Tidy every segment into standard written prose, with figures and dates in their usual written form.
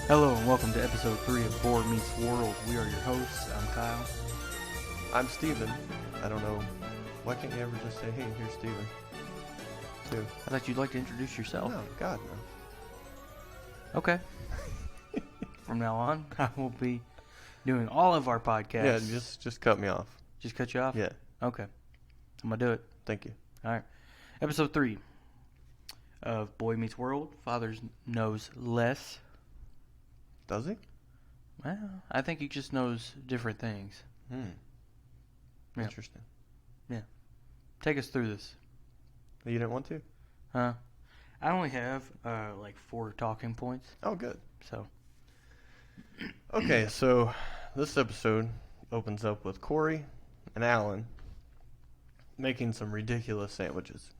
Hello and welcome to episode 3 of Board Meets World. We are your hosts. I'm Kyle. I'm Steven. I don't know. Why can't you ever just say, hey, here's Steven? Too. I thought you'd like to introduce yourself. No, God, no. Okay. From now on, I will be doing all of our podcasts. Yeah, just cut me off. Just cut you off? Yeah. Okay. I'm going to do it. Thank you. All right. Episode 3 of Boy Meets World. Father knows less. Does he? Well, I think he just knows different things. Yeah. Interesting. Yeah. Take us through this. You didn't want to? I only have like 4 talking points. Oh, good. So. Okay, so this episode opens up with Cory and Alan making some ridiculous sandwiches.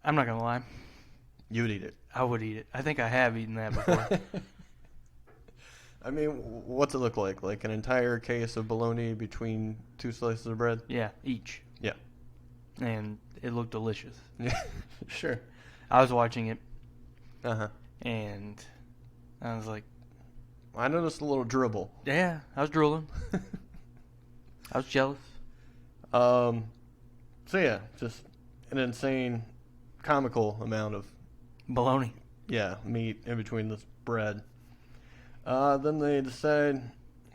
I'm not going to lie. You would eat it. I would eat it. I think I have eaten that before. I mean, what's it look like? Like an entire case of bologna between 2 slices of bread? Yeah, each. Yeah. And it looked delicious. Yeah, sure. I was watching it, Uh-huh. and I was like, I noticed a little dribble. yeah, I was drooling. I was jealous. So yeah, just an insane, comical amount of Bologna. meat in between this bread. Then they decide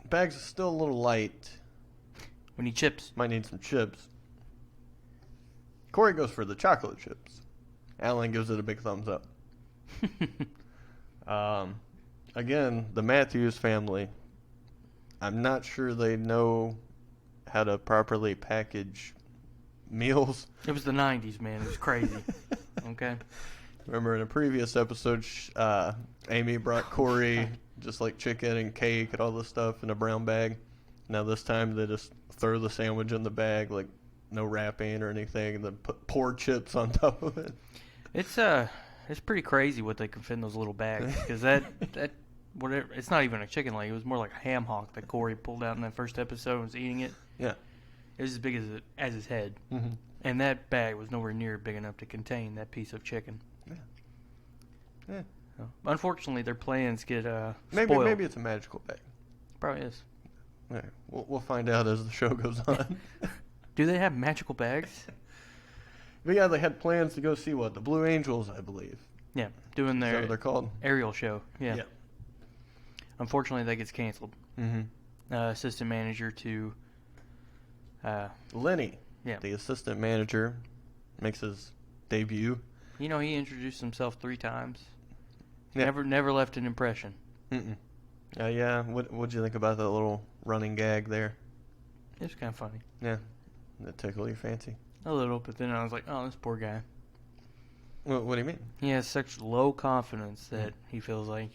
bags are still a little light. We need chips. Might need some chips. Cory goes for the chocolate chips. Alan gives it a big thumbs up. Again, the Matthews family. I'm not sure they know how to properly package meals. It was the 90s, man. It was crazy. Okay? Remember in a previous episode, Amy brought Cory just like chicken and cake and all this stuff in a brown bag. Now this time they just throw the sandwich in the bag, like no wrapping or anything, and then pour chips on top of it. It's pretty crazy what they can fit in those little bags, because that whatever, it's not even a chicken leg. It was more like a ham hock that Cory pulled out in that first episode and was eating it. Yeah. It was as big as his head. Mm-hmm. And that bag was nowhere near big enough to contain that piece of chicken. Yeah. Yeah. So, unfortunately, their plans get spoiled. Maybe it's a magical bag. Probably is. Yeah, we'll find out as the show goes on. Do they have magical bags? But yeah, they had plans to go see the Blue Angels, I believe. Yeah, doing Is that their what they're called? aerial show. Yeah. Yeah. Unfortunately, that gets canceled. Mm-hmm. Assistant manager to... Lenny, yeah. the assistant manager, makes his debut. You know, he introduced himself 3 times. Yeah. Never left an impression. Mm-mm. Yeah. What'd you think about that little running gag there? It was kind of funny. Yeah. That tickle your fancy? A little, but then I was like, oh, this poor guy. What do you mean? He has such low confidence that he feels like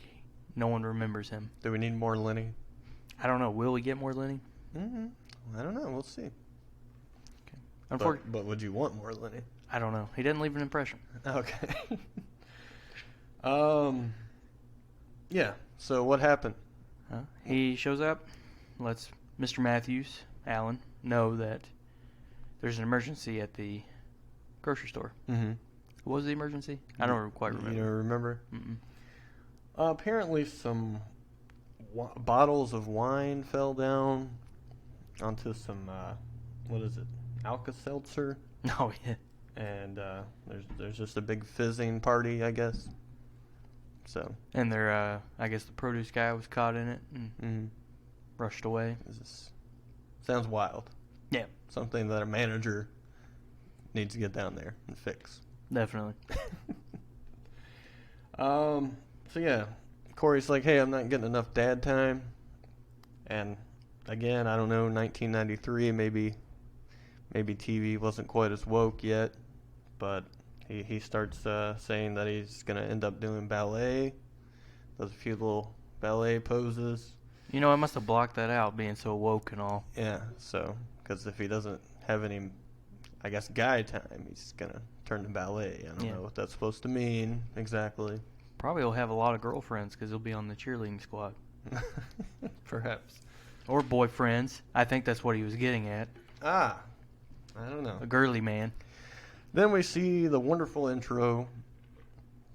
no one remembers him. Do we need more Lenny? I don't know. Will we get more Lenny? Mm-hmm. I don't know. We'll see. Okay. But would you want more Lenny? I don't know. He didn't leave an impression. Okay. Yeah. So what happened? He shows up, lets Mr. Matthews, Alan, know that there's an emergency at the grocery store. Mm-hmm. What was the emergency? I don't quite remember. You don't remember? Mm-mm. Apparently some bottles of wine fell down onto some, what is it, Alka-Seltzer? Oh, yeah. And there's just a big fizzing party, I guess. So. And their, I guess the produce guy was caught in it and rushed away. This sounds wild. Yeah. Something that a manager needs to get down there and fix. Definitely. So yeah, Cory's like, hey, I'm not getting enough dad time. And again, I don't know, 1993, maybe TV wasn't quite as woke yet, but he starts saying that he's going to end up doing ballet, does a few little ballet poses. You know, I must have blocked that out, being so woke and all. Yeah, so, because if he doesn't have any, I guess, guy time, he's going to turn to ballet. I don't know what that's supposed to mean exactly. Probably will have a lot of girlfriends because he'll be on the cheerleading squad. Perhaps. Or boyfriends. I think that's what he was getting at. I don't know. A girly man. Then we see the wonderful intro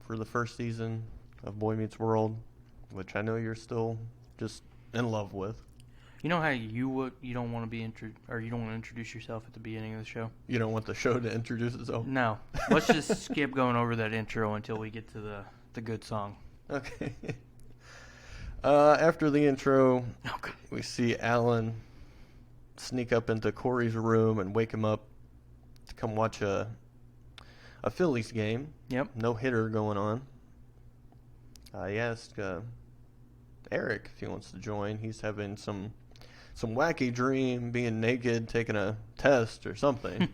for the first season of Boy Meets World. which I know you're still just in love with. You know how you don't want to be you don't want to introduce yourself at the beginning of the show? You don't want the show to introduce itself? No. Let's just skip going over that intro until we get to the good song. Okay. After the intro, Okay. we see Alan sneak up into Cory's room and wake him up to come watch a Phillies game. Yep. No hitter going on. He asked Eric if he wants to join. He's having some wacky dream, being naked, taking a test or something.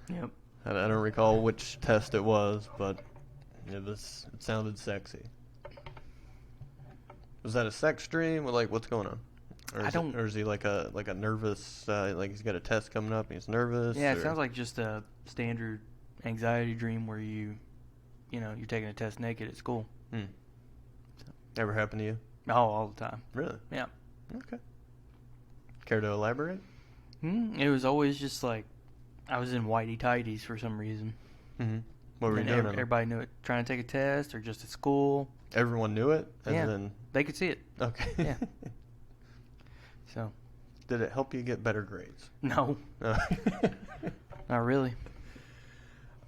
Yep. I don't recall which test it was, but it sounded sexy. Was that a sex dream? Or like, what's going on? Or is he like a nervous, like he's got a test coming up and he's nervous? Yeah, it sounds like just a standard anxiety dream where you're taking a test naked at school. Ever happened to you? Oh, all the time. Really? Yeah. Okay. Care to elaborate? It was always just like I was in whitey tighties for some reason. Mm-hmm. What were you doing? Everybody knew it. Trying to take a test or just at school. Everyone knew it? They could see it. Okay. Yeah. So. Did it help you get better grades? No. No. Not really.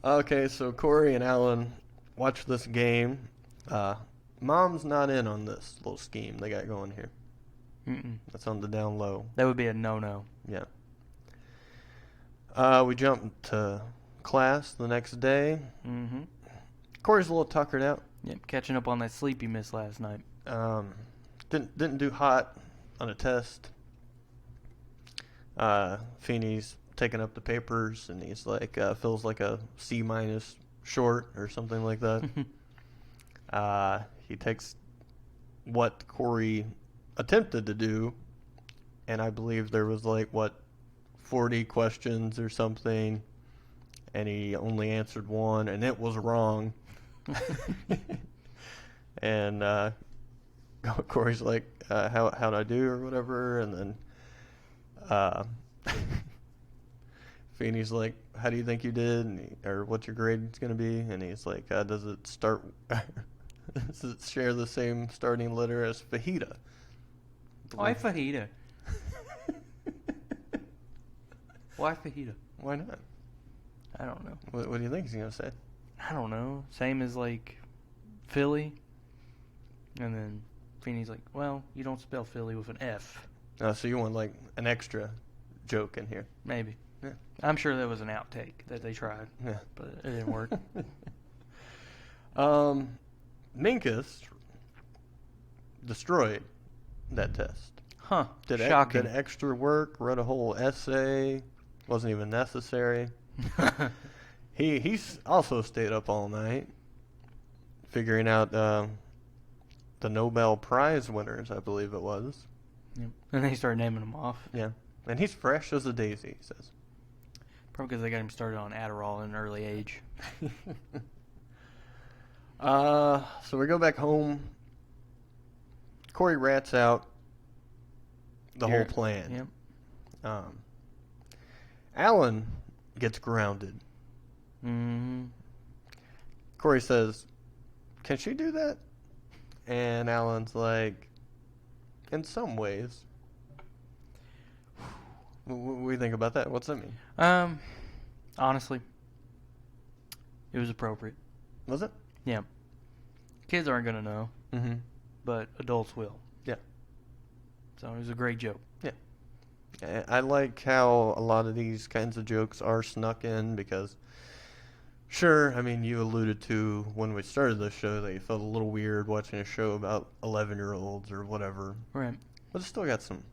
Okay, so Cory and Alan watch this game. Mom's not in on this little scheme they got going here. That's on the down low. That would be a no-no. Yeah. We jump to class the next day. Mm-hmm. Cory's a little tuckered out. Yep, catching up on that sleep you missed last night. Didn't do hot on a test. Feeney's taking up the papers, and he's like, feels like a C- short or something like that. He takes what Cory attempted to do, and I believe there was 40 questions or something, and he only answered one, and it was wrong. And Cory's like, how'd I do or whatever, and then Feeney's like, how do you think you did, or what's your grade's gonna be? And he's like, does it share the same starting letter as fajita? Why fajita? Why fajita? Why not? I don't know. What do you think he's gonna say? I don't know. Same as Philly. And then Feeney's like, well, you don't spell Philly with an F. Oh, so you want an extra joke in here? Maybe. Yeah. I'm sure that was an outtake that they tried. Yeah. But it didn't work. Minkus destroyed that test. Huh. Shocking. Did extra work, wrote a whole essay, wasn't even necessary. He's also stayed up all night figuring out the Nobel Prize winners, I believe it was. Yep. And they started naming them off. Yeah. And he's fresh as a daisy, he says. Probably because they got him started on Adderall at an early age. So we go back home. Cory rats out the whole plan. Yep. Alan gets grounded. Mm-hmm. Cory says, can she do that? And Alan's like, in some ways. What do you think about that? What's that mean? Honestly, it was appropriate. Was it? Yeah. Kids aren't going to know, but adults will. Yeah. So it was a great joke. Yeah. I like how a lot of these kinds of jokes are snuck in because, sure, I mean, you alluded to when we started this show that you felt a little weird watching a show about 11-year-olds or whatever. Right. But it's still got some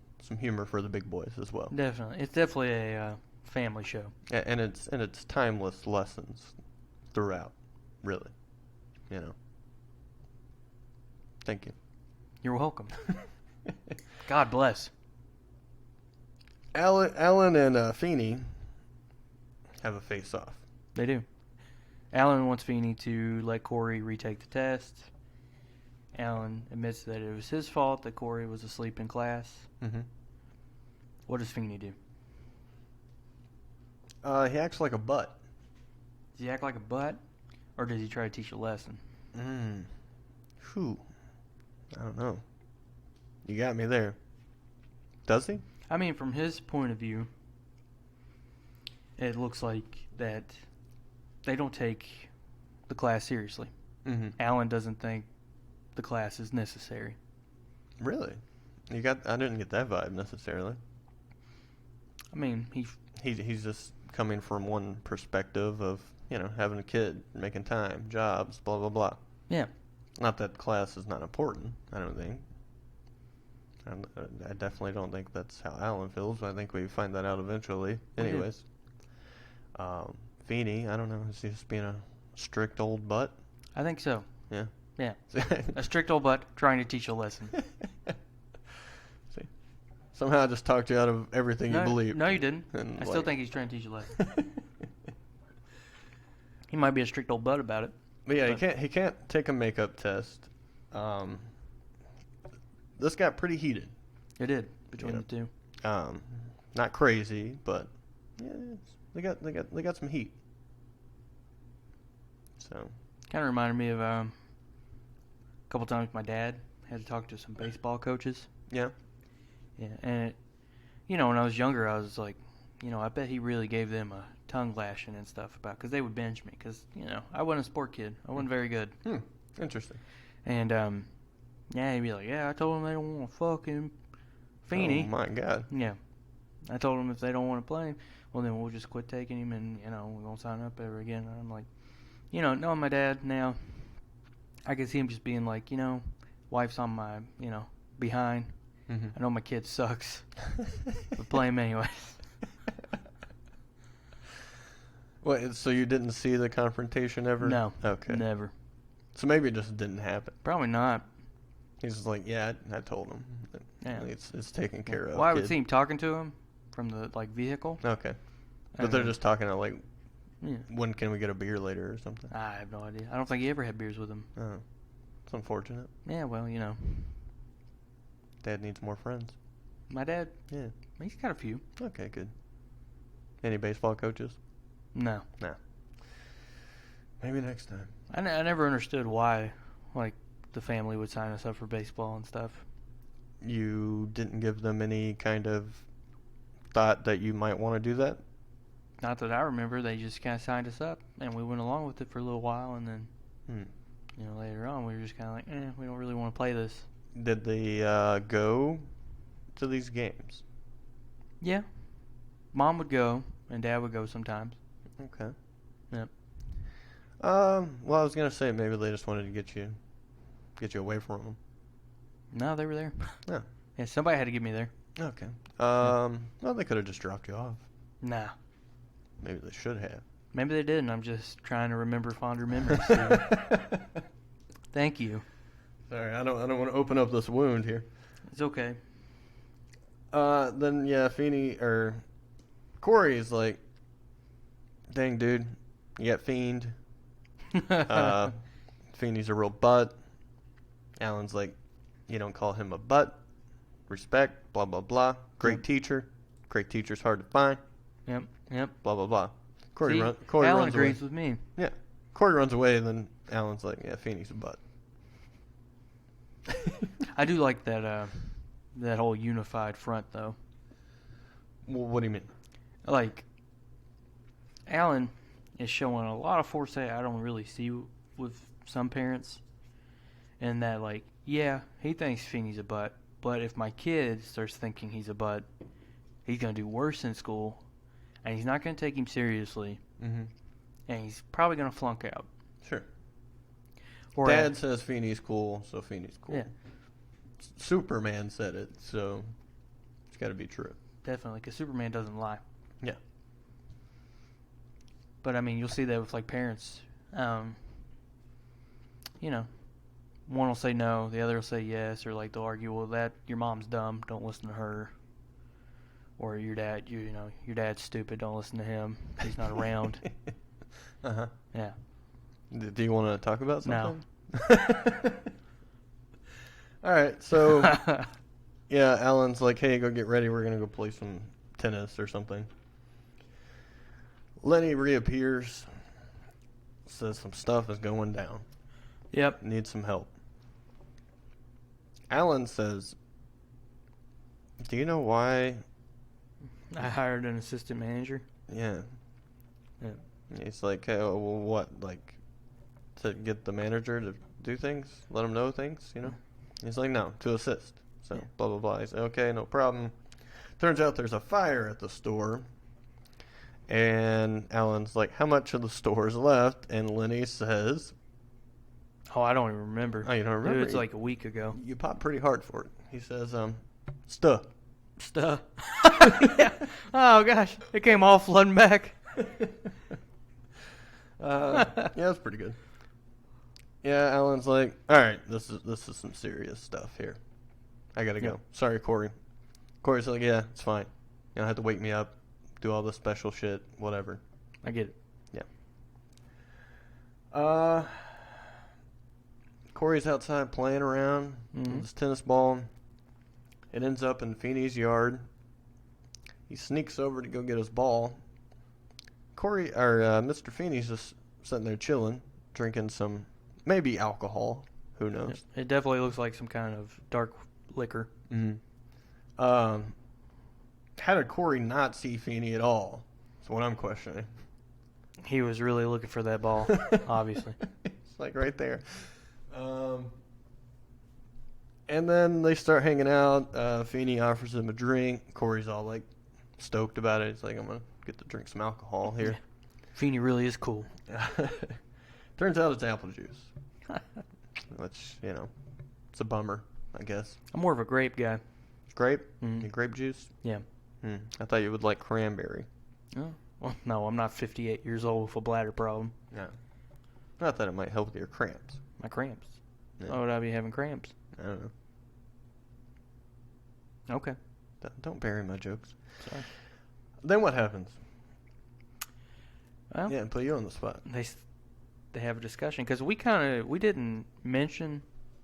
humor for the big boys as well. Definitely. It's definitely a family show. Yeah, and it's timeless lessons throughout, really. You know. Thank you. You're welcome. God bless. Alan and Feeney have a face-off. They do. Alan wants Feeney to let Cory retake the test. Alan admits that it was his fault that Cory was asleep in class. Mm-hmm. What does Feeney do? He acts like a butt. Does he act like a butt? Or does he try to teach a lesson? Whew. I don't know. You got me there. Does he? I mean, from his point of view, it looks like that they don't take the class seriously. Mm-hmm. Alan doesn't think the class is necessary. Really? I didn't get that vibe necessarily. I mean, He's just coming from one perspective of, having a kid, making time, jobs, blah, blah, blah. yeah. Not that class is not important, I don't think. I definitely don't think that's how Alan feels. I think we find that out eventually. Anyways. Feeney, I don't know. Is he just being a strict old butt? I think so. Yeah. Yeah. A strict old butt trying to teach a lesson. See, somehow I just talked you out of everything you believe. No, you didn't. I still think he's trying to teach a lesson. He might be a strict old butt about it. But yeah, he can't take a makeup test. This got pretty heated. It did between the two. Not crazy, but yeah, they got some heat. So Kind of reminded me of a couple times my dad had to talk to some baseball coaches. yeah. Yeah, and when I was younger, I was like, I bet he really gave them a tongue lashing and stuff because they would bench me because I wasn't a sport kid. I wasn't very good. Interesting. And yeah, he'd be like, yeah, I told them they don't want to fuck him, Feeney. Oh my God. Yeah, I told them if they don't want to play him, well then we'll just quit taking him and we won't sign up ever again. And I'm like, knowing my dad now, I can see him just being like, wife's on my behind. Mm-hmm. I know my kid sucks, but play him anyways. Wait, so you didn't see the confrontation ever? No. Okay. Never. So maybe it just didn't happen. Probably not. He's just like, yeah, I told him. Yeah. It's taken care of. Well, I would kid. see him talking to him from the vehicle. Okay. But they're just talking like, yeah. when can we get a beer later or something? I have no idea. I don't think he ever had beers with him. Oh, it's unfortunate. Yeah, well, Dad needs more friends. my dad, Yeah. he's got a few. Okay, good. Any baseball coaches? No. No. Maybe next time. I never understood why, the family would sign us up for baseball and stuff. You didn't give them any kind of thought that you might want to do that? Not that I remember. They just kind of signed us up, and we went along with it for a little while, and then, later on, we were just kind of like, we don't really want to play this. Did they go to these games? Yeah. Mom would go, and Dad would go sometimes. Okay. Yep. Well, I was gonna say maybe they just wanted to get you away from them. No, they were there. Yeah. Yeah, somebody had to get me there. Okay. Well, they could have just dropped you off. Nah. Maybe they should have. Maybe they did, and I'm just trying to remember fonder memories. Thank you. Sorry, I don't want to open up this wound here. It's okay. Then yeah, Cory's like, dang dude, you got Fiend. Feeney's a real butt. Alan's like, you don't call him a butt. Respect, blah, blah, blah. Great teacher. Great teacher's hard to find. Yep. Blah, blah, blah. See, Cory Alan runs agrees away. with me. Yeah. Cory runs away, and then Alan's like, yeah, Feeney's a butt. I do like that whole unified front, though. Well, what do you mean? Like, Alan is showing a lot of foresight I don't really see with some parents. And that, yeah, he thinks Feeney's a butt, but if my kid starts thinking he's a butt, he's going to do worse in school, and he's not going to take him seriously, and he's probably going to flunk out. Sure. Or Dad says Feeney's cool, so Feeney's cool. Yeah. Superman said it, so it's got to be true. Definitely, because Superman doesn't lie. Yeah. But, I mean, you'll see that with, parents. One will say no, the other will say yes, or, they'll argue, well, your mom's dumb, don't listen to her. Or your dad, your dad's stupid, don't listen to him, he's not around. Uh-huh. Yeah. Do you want to talk about something? No. All right, so, yeah, Alan's like, hey, go get ready, we're going to go play some tennis or something. Lenny reappears, says some stuff is going down. Yep. Needs some help. Alan says, "Do you know why?" I hired an assistant manager. Yeah. Yeah. He's like, hey, well, what? Like, to get the manager to do things? Let him know things, you know? He's like, no, to assist. So, Yeah. blah, blah, blah. He's like, okay, no problem. Turns out there's a fire at the store. And Alan's like, how much of the store is left? And Lenny says, Oh, I don't even remember. oh, you don't remember? It's like a week ago. You popped pretty hard for it. He says, stuh. Stuff. Yeah. Oh gosh, it came all flooding back. Yeah, that's pretty good. Yeah, Alan's like, all right, this is some serious stuff here. I gotta go. Yep. Sorry, Cory. Cory's like, yeah, it's fine. You don't have to wake me up, do all this special shit, whatever. I get it. Yeah. Cory's outside playing around with his tennis ball. It ends up in Feeney's yard. He sneaks over to go get his ball. Mr. Feeney's just sitting there chilling, drinking some, maybe alcohol. Who knows? It definitely looks like some kind of dark liquor. Mm-hmm. How did Cory not see Feeney at all? That's what I'm questioning. He was really looking for that ball, obviously. It's like right there. And then they start hanging out. Feeney offers him a drink. Cory's all like stoked about it. He's like, I'm going to get to drink some alcohol here. Yeah. Feeney really is cool. Turns out it's apple juice. Which, it's a bummer, I guess. I'm more of a grape guy. Grape? Mhm. Grape juice? Yeah. I thought you would like cranberry. Oh, well, no, I'm not 58 years old with a bladder problem. No. Not that it might help with your cramps. My cramps. Yeah. Why would I be having cramps? I don't know. Okay. Don't bury my jokes. Sorry. Then what happens? Well, Yeah, put you on the spot. they have a discussion because we didn't mention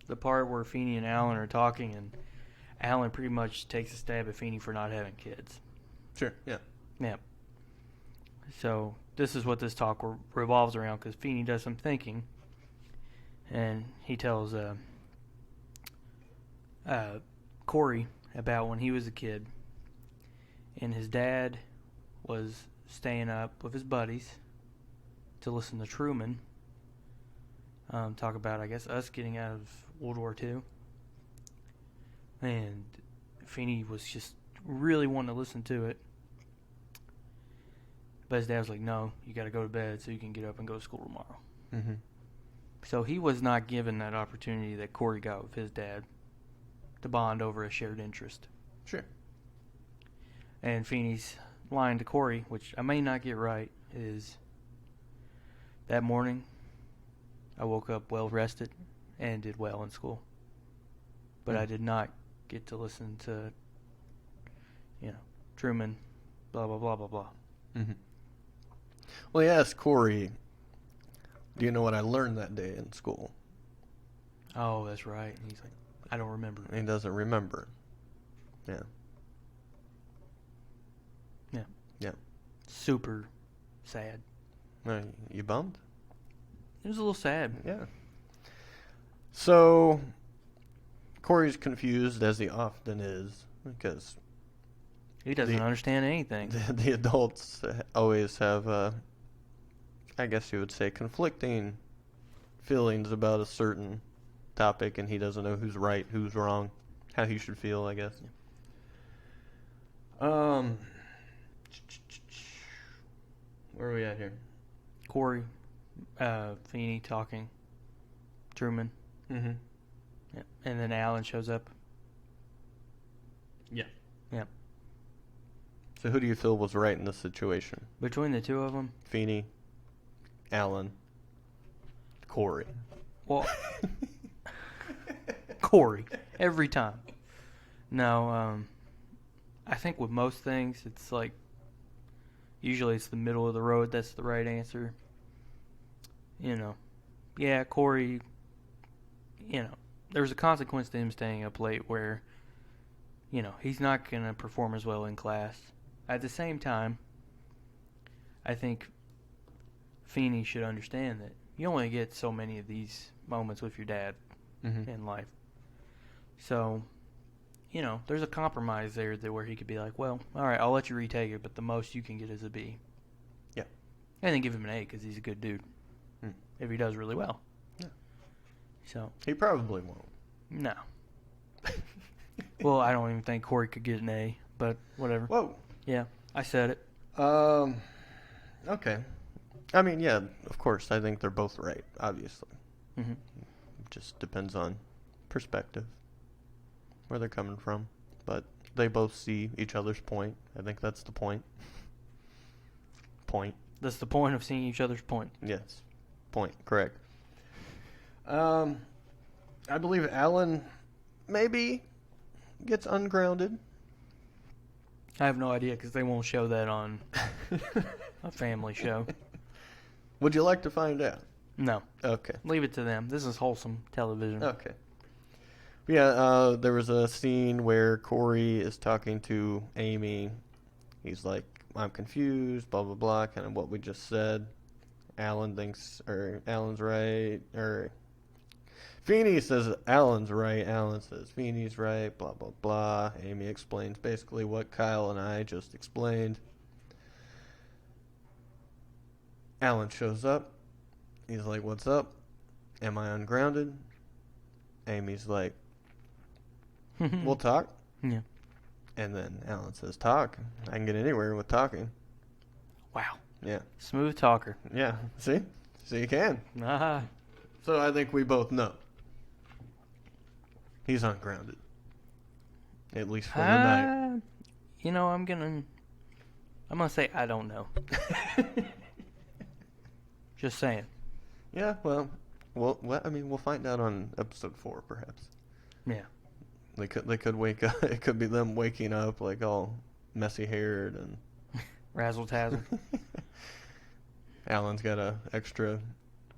the part where Feeney and Alan are talking, and Alan pretty much takes a stab at Feeney for not having kids. Sure, yeah. Yeah. So this is what this talk revolves around because Feeney does some thinking, and he tells Cory about when he was a kid, and his dad was staying up with his buddies to listen to Truman talk about, I guess, us getting out of World War II. And Feeney was just really wanting to listen to it. But his dad was like, no, you got to go to bed so you can get up and go to school tomorrow. Mm-hmm. So he was not given that opportunity that Cory got with his dad to bond over a shared interest. Sure. And Feeney's line to Cory, which I may not get right, is that morning I woke up well rested and did well in school. But I did not get to listen to, Truman, blah, blah, blah, blah, blah. Mm-hmm. Well, he asked Cory, do you know what I learned that day in school? Oh, that's right. And he's like, I don't remember. He doesn't remember. Yeah. Yeah. Yeah. Super sad. You bummed? It was a little sad. Yeah. So, Cory's confused, as he often is, because He doesn't understand anything. the adults always have, I guess you would say, conflicting feelings about a certain topic, and he doesn't know who's right, who's wrong, how he should feel, I guess. Where are we at here? Cory, Feeney talking, Truman. Mm-hmm. Yeah. And then Alan shows up. Yeah. Yeah. So who do you feel was right in this situation? Between the two of them, Feeney, Alan, Cory. well, Cory, every time. No, I think with most things, it's like, usually it's the middle of the road that's the right answer. Yeah, Cory, there's a consequence to him staying up late where, he's not going to perform as well in class. At the same time, I think Feeney should understand that you only get so many of these moments with your dad in life. So, there's a compromise there where he could be like, well, all right, I'll let you retake it, but the most you can get is a B. Yeah. And then give him an A because he's a good dude. If he does really well. Yeah. So. He probably won't. No. Well, I don't even think Cory could get an A, but whatever. Whoa. Yeah, I said it. Okay. I mean, yeah, of course. I think they're both right, obviously. Mm-hmm. It just depends on perspective, where they're coming from. But they both see each other's point. I think that's the point. Point. That's the point of seeing each other's point. Yes. Point. Correct. I believe Alan maybe gets ungrounded. I have no idea because they won't show that on a family show. Would you like to find out? No. Okay. Leave it to them. This is wholesome television. Okay. Yeah, there was a scene where Cory is talking to Amy. He's like, I'm confused, blah, blah, blah, kind of what we just said. Alan's right, or Feeney says Alan's right, Alan says Feeney's right, blah, blah, blah. Amy explains basically what Kyle and I just explained. Alan shows up. He's like, what's up? Am I ungrounded? Amy's like, we'll talk. Yeah. And then Alan says, talk. I can get anywhere with talking. Wow. Yeah. Smooth talker. Yeah. See? So you can. Ah. So I think we both know. He's ungrounded. At least for the night. I'm gonna say I don't know. Just saying. Yeah, well, we'll find out on episode 4, perhaps. Yeah. They could wake up. It could be them waking up like all messy haired and razzle tazzle. Alan's got a extra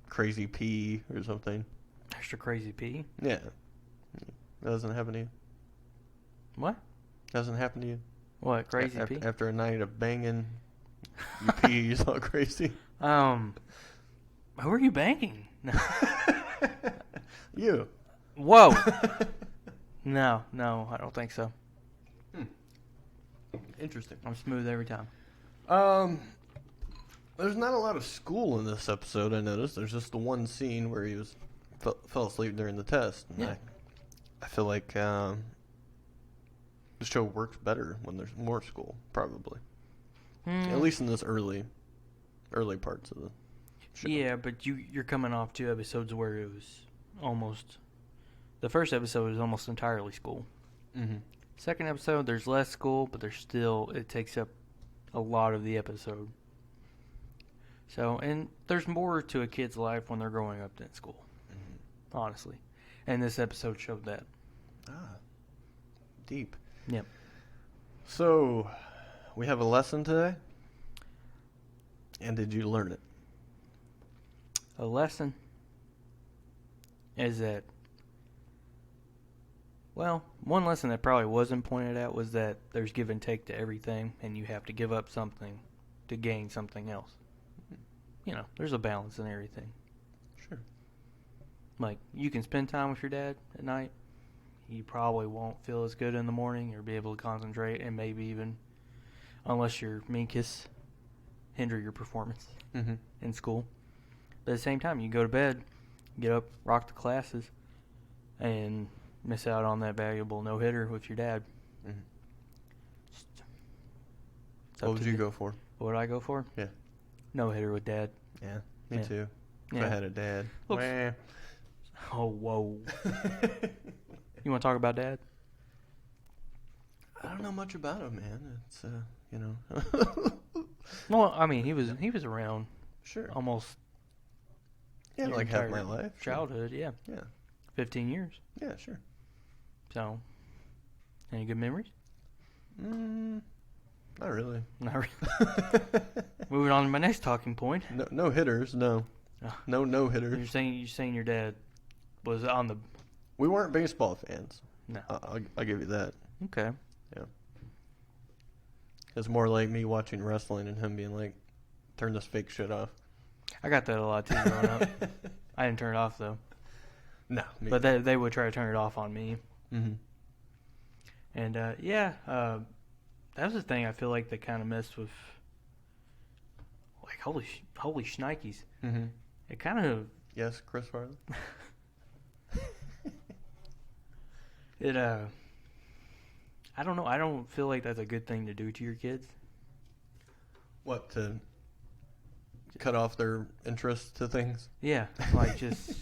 crazy pee or something. Extra crazy pee? Yeah. That doesn't happen to you? What? Doesn't happen to you? What, crazy pee? After a night of banging, you pee, you're all crazy? Who are you banging? You. Whoa. No, I don't think so. Interesting. I'm smooth every time. There's not a lot of school in this episode, I noticed. There's just the one scene where he fell asleep during the test. And Yeah. I feel like the show works better when there's more school, probably. At least in this early parts of the show. Yeah, but you're coming off 2 episodes where it was almost... The first episode was almost entirely school. Mm-hmm. Second episode, there's less school, but it takes up a lot of the episode. So, and there's more to a kid's life when they're growing up than school. Mm-hmm. Honestly. And this episode showed that. Ah. Deep. Yep. So, we have a lesson today. And did you learn it? A lesson is that, well, one lesson that probably wasn't pointed out was that there's give and take to everything, and you have to give up something to gain something else. There's a balance in everything. Sure. Like, you can spend time with your dad at night. You probably won't feel as good in the morning or be able to concentrate, and maybe even, unless you're Minkus, hinder your performance in school. But at the same time, you go to bed, get up, rock the classes, and miss out on that valuable no-hitter with your dad. Mm-hmm. What would you go for? What would I go for? Yeah. No-hitter with dad. Yeah, me too. If Yeah. I had a dad. Wah. Oh, whoa. You want to talk about dad? I don't know much about him, man. It's, Well, I mean, he was around Sure. almost Yeah, your like half entire my life. childhood, yeah. Yeah. 15 years. Yeah, sure. So, any good memories? Not really. Not really. Moving on to my next talking point. No hitters, no. Oh. No hitters. You're saying your dad was on the... We weren't baseball fans. No. I'll give you that. Okay. Yeah. It's more like me watching wrestling and him being like, turn this fake shit off. I got that a lot too growing up. I didn't turn it off though. No. But they would try to turn it off on me. Mm-hmm. And that was the thing I feel like they kind of messed with. Like holy shnikes! Mm-hmm. It kind of Yes, Chris Farley. it I don't know. I don't feel like that's a good thing to do to your kids. What, to cut off their interest to things? Yeah, like just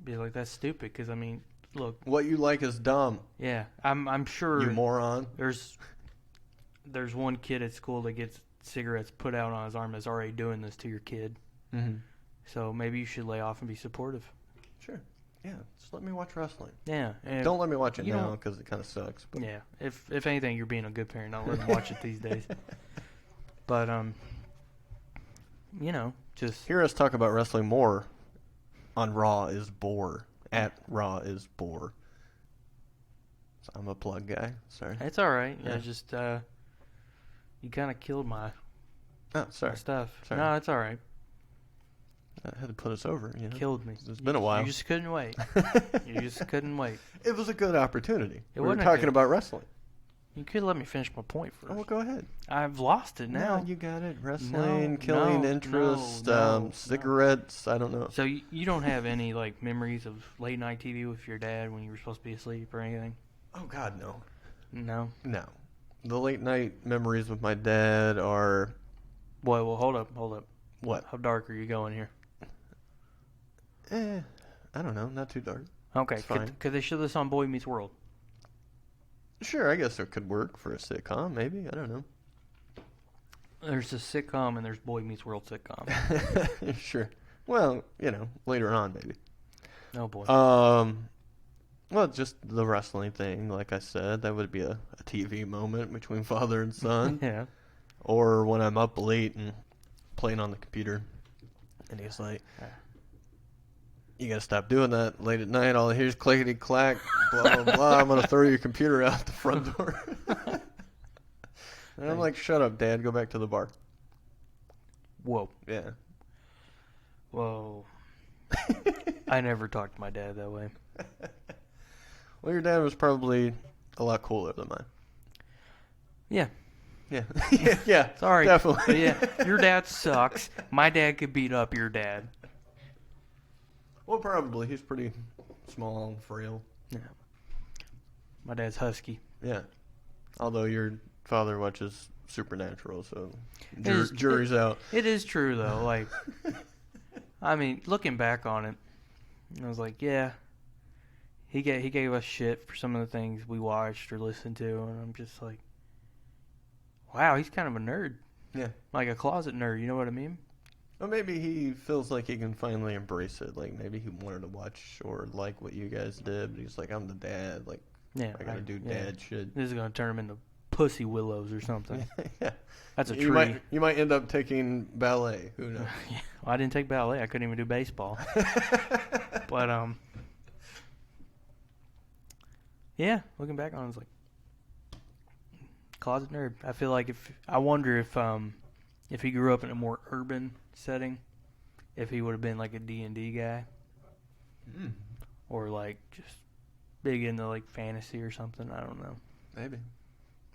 be like that's stupid. Because I mean, look, What you like is dumb, yeah, I'm sure you moron. there's one kid at school that gets cigarettes put out on his arm that's already doing this to your kid. Mm-hmm. So maybe you should lay off and be supportive. Sure. Yeah, just let me watch wrestling. Yeah. And Don't let me watch it you now don't- because it kind of sucks. But. Yeah. If anything, you're being a good parent. Not letting them watch it these days. But just Hear us talk about wrestling more on Raw is Bore. At Raw is Bore. So I'm a plug guy. Sorry. it's all right. Yeah. Yeah. Just you kind of killed my Oh, sorry. stuff. Sorry. No, it's all right. I had to put us over. You know. Killed me. It's been a while. You just couldn't wait. You just couldn't wait. It was a good opportunity. It We were wasn't a talking good- about wrestling. You could let me finish my point first. Oh, well, go ahead. I've lost it now. No, you got it. Wrestling, killing no, interest, no. cigarettes. I don't know. So you don't have any like memories of late night TV with your dad when you were supposed to be asleep or anything? Oh God, no, No. no. The late night memories with my dad are Boy, well, hold up. what? How dark are you going here? I don't know. Not too dark. Okay, It's fine. could they show this on Boy Meets World? Sure, I guess it could work for a sitcom. Maybe I don't know. There's a sitcom and there's Boy Meets World sitcom. Sure. Well, later on maybe. Oh boy. Well, just the wrestling thing, like I said, that would be a TV moment between father and son. Yeah. Or when I'm up late and playing on the computer, and he's like, "You gotta stop doing that late at night. All I hear is clickety clack, blah blah blah. I'm gonna throw your computer out the front door." And I'm like, "Shut up, Dad. Go back to the bar." Whoa. Yeah. Whoa. I never talked to my dad that way. Well, your dad was probably a lot cooler than mine. Yeah. Yeah. yeah. Sorry. Definitely. But yeah, your dad sucks. My dad could beat up your dad. Well, probably. He's pretty small and frail. Yeah. My dad's husky. Yeah. Although your father watches Supernatural, so is- jury's out. It is true though. Like, I mean, looking back on it, I was like, yeah, he gave us shit for some of the things we watched or listened to, and I'm just like, wow, he's kind of a nerd, Yeah. like a closet nerd. You know what I mean? Well, maybe he feels like he can finally embrace it. Like, maybe he wanted to watch or like what you guys did, but he's like, I'm the dad. Like, Yeah, I gotta do yeah. dad shit. This is gonna turn him into pussy willows or something. Yeah. That's a tree. You might end up taking ballet. Who knows? Well, I didn't take ballet. I couldn't even do baseball. But yeah, looking back on it, I was like, closet nerd. I feel like I wonder if he grew up in a more urban setting, if he would have been like a D&D guy, or like just big into like fantasy or something. I don't know. Maybe.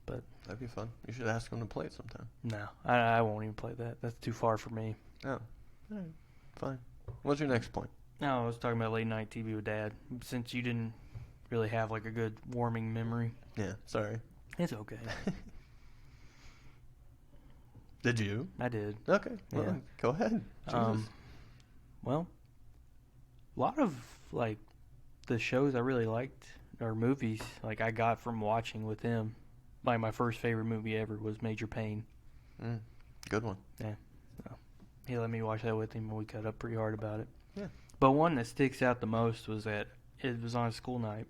But that'd be fun. You should ask him to play it sometime. No, I won't even play that. That's too far for me. Oh. All right. Fine. What's your next point? No, I was talking about late night TV with Dad. Since you didn't really have like a good warming memory, Yeah. Sorry. it's okay. Did you? I did. Okay. Well, Yeah. go ahead. Jesus. Well, a lot of like the shows I really liked or movies like I got from watching with him. Like my first favorite movie ever was Major Payne. Good one. Yeah. So, he let me watch that with him and we cut up pretty hard about it. Yeah. But one that sticks out the most was that it was on a school night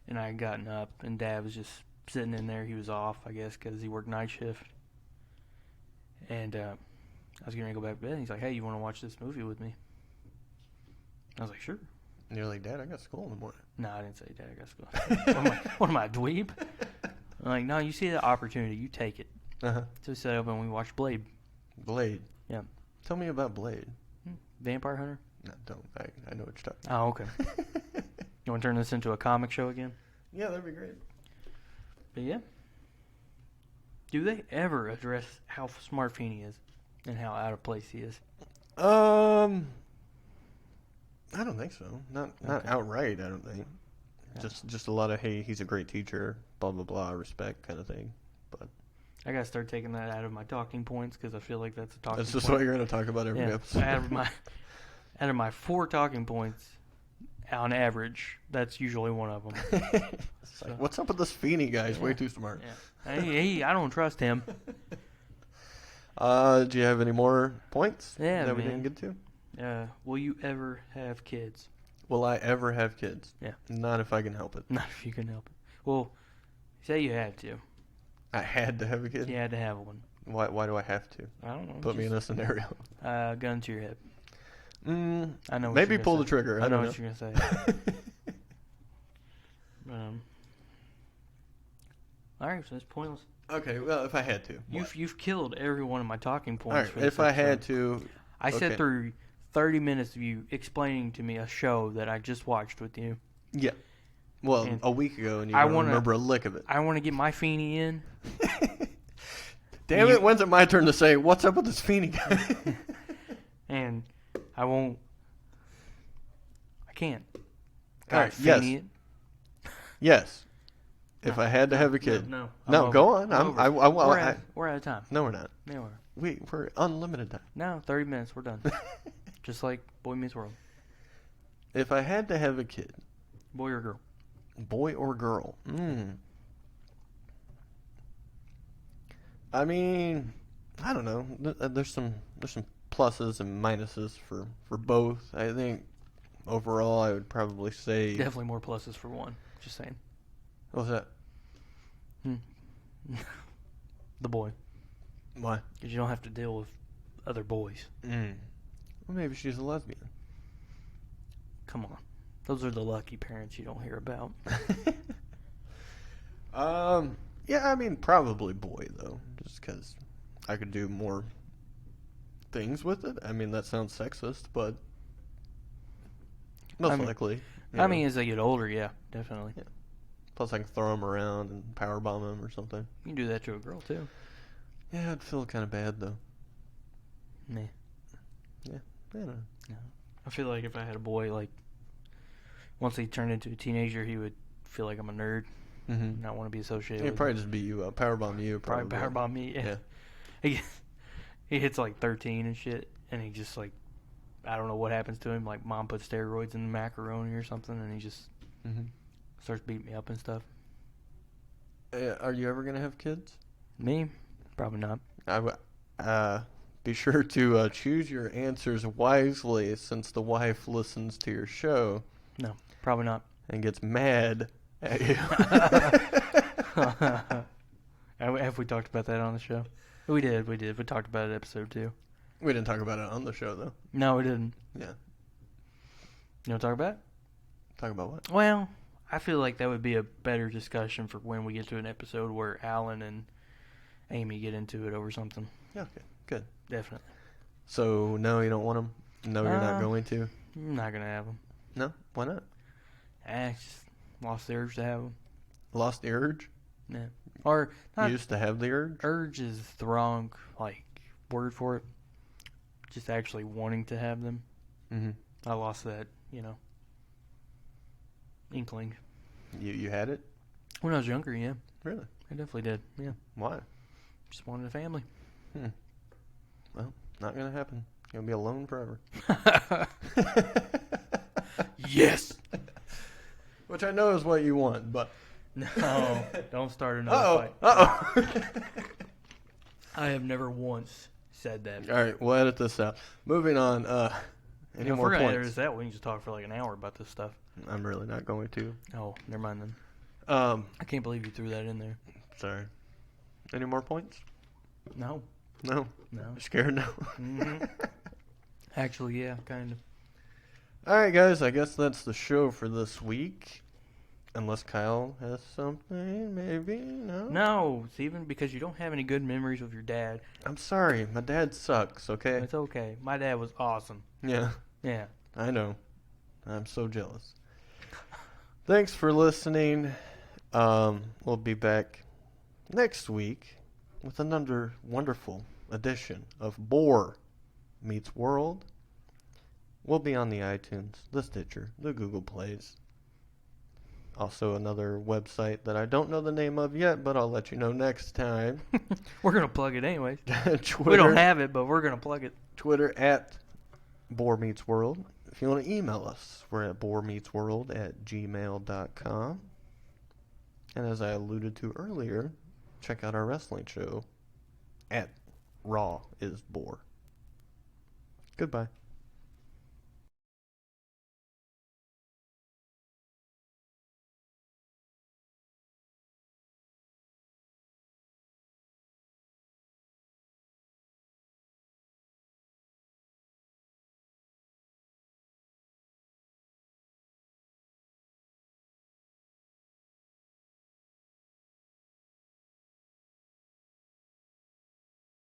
and I had gotten up and Dad was just sitting in there. He was off, I guess, because he worked night shift. And I was going to go back to bed and he's like, hey, you want to watch this movie with me? I was like, sure. And you're like, Dad, I got school in the morning. No, I didn't say Dad, I got school. what am I, a dweeb? I'm like, no, you see the opportunity, you take it. Uh-huh. So we set up and we watched Blade. Blade. Yeah. Tell me about Blade. Vampire Hunter? No, don't. I know what you're talking Oh, okay. You want to turn this into a comic show again? Yeah, that'd be great. But yeah. Do they ever address how smart Feeney is and how out of place he is? I don't think so. Not Okay. outright. I don't think. Yeah. Just a lot of, hey, he's a great teacher, blah blah blah, respect kind of thing. But I gotta start taking that out of my talking points because I feel like that's a talking that's just point. what you're going to talk about every episode. Out of my 4 talking points, on average, that's usually one of them. It's like, what's up with this Feeney guy? He's way too smart. Yeah. Hey, I don't trust him. Do you have any more points Yeah, that we man. didn't get to? Will you ever have kids? Will I ever have kids? Yeah. Not if I can help it. Not if you can help it. Well, say you had to. I had to have a kid? You had to have one. Why do I have to? I don't know. Put me in a scenario. Gun to your head. I know. What Maybe you're pull gonna the say. trigger. I know don't what you're gonna say. All right, so it's pointless. Okay, well, if I had to. You've killed every one of my talking All points. right, For this if I had episode. to. I okay. sat through 30 minutes of you explaining to me a show that I just watched with you. Yeah. Well, And a week ago, and you I don't wanna- remember a lick of it. I want to get my Feeney in. Damn it, when's it my turn to say, what's up with this Feeney guy? And I won't. I can't. All right, Feeney yes. it. Yes. If No, I had to have a kid. No. No, I'm go over. on. I'm over. We're out of time. No, we're not. Yeah, We're unlimited time. No, 30 minutes. We're done. Just like Boy Meets World. If I had to have a kid, Boy or girl? boy or girl? I mean, I don't know. There's some pluses and minuses for both. I think overall, I would probably say. Definitely more pluses for one. Just saying. What's that? The boy. Why? Because you don't have to deal with other boys. Well, maybe she's a lesbian. Come on. Those are the lucky parents you don't hear about. Yeah, I mean, probably boy, though. Just because I could do more things with it. I mean, that sounds sexist, but most likely. I mean, as they get older, yeah, definitely. Yeah. Plus, I can throw them around and powerbomb them or something. You can do that to a girl, too. Yeah, I'd feel kind of bad, though. Meh. Yeah, I don't know. No. I feel like if I had a boy, like, once he turned into a teenager, he would feel like I'm a nerd. Mm-hmm. Not want to be associated He'd with probably just beat you up. Powerbomb you, Probably probably. powerbomb me, yeah. He hits like 13 and shit, and he just like, I don't know what happens to him. Like mom puts steroids in the macaroni or something, and he just starts beating me up and stuff. Are you ever going to have kids? Me? Probably not. Be sure to choose your answers wisely, since the wife listens to your show. No, probably not. And gets mad at you. Have we talked about that on the show? We did. We talked about it episode 2. We didn't talk about it on the show, though. No, we didn't. Yeah. You want to talk about it? Talk about what? Well, I feel like that would be a better discussion for when we get to an episode where Alan and Amy get into it over something. Yeah, okay, good. Definitely. So, no, you don't want them? No, you're not going to? I'm not going to have them. No? Why not? I just lost the urge to have them. Lost the urge? Yeah. Or not. Used to have the urge? Urge is the wrong, word for it. Just actually wanting to have them. Mm-hmm. I lost that, inkling. You had it? When I was younger, yeah. Really? I definitely did, yeah. Why? Just wanted a family. Well, not going to happen. You're going to be alone forever. Yes! Which I know is what you want, but... No, don't start another fight. Uh-oh. I have never once said that. All right, we'll edit this out. Moving on. Any If more we're going to edit points? this out, we can just talk for like an hour about this stuff. I'm really not going to. Oh, never mind then. I can't believe you threw that in there. Sorry. Any more points? No. No. No. You're scared now? Mm-hmm. Actually, yeah, kind of. All right, guys. I guess that's the show for this week. Unless Kyle has something, maybe? No? No, Steven, because you don't have any good memories of your dad. I'm sorry. My dad sucks, okay? It's okay. My dad was awesome. Yeah. Yeah. I know. I'm so jealous. Thanks for listening. We'll be back next week with another wonderful edition of Boar Meets World. We'll be on the iTunes, the Stitcher, the Google Plays. Also another website that I don't know the name of yet, but I'll let you know next time. We're going to plug it anyways. Twitter, We don't have it, but we're going to plug it. Twitter at Boar Meets World. If you want to email us, we're at boarmeetsworld@gmail.com. And as I alluded to earlier, check out our wrestling show at Raw is Boar. Goodbye.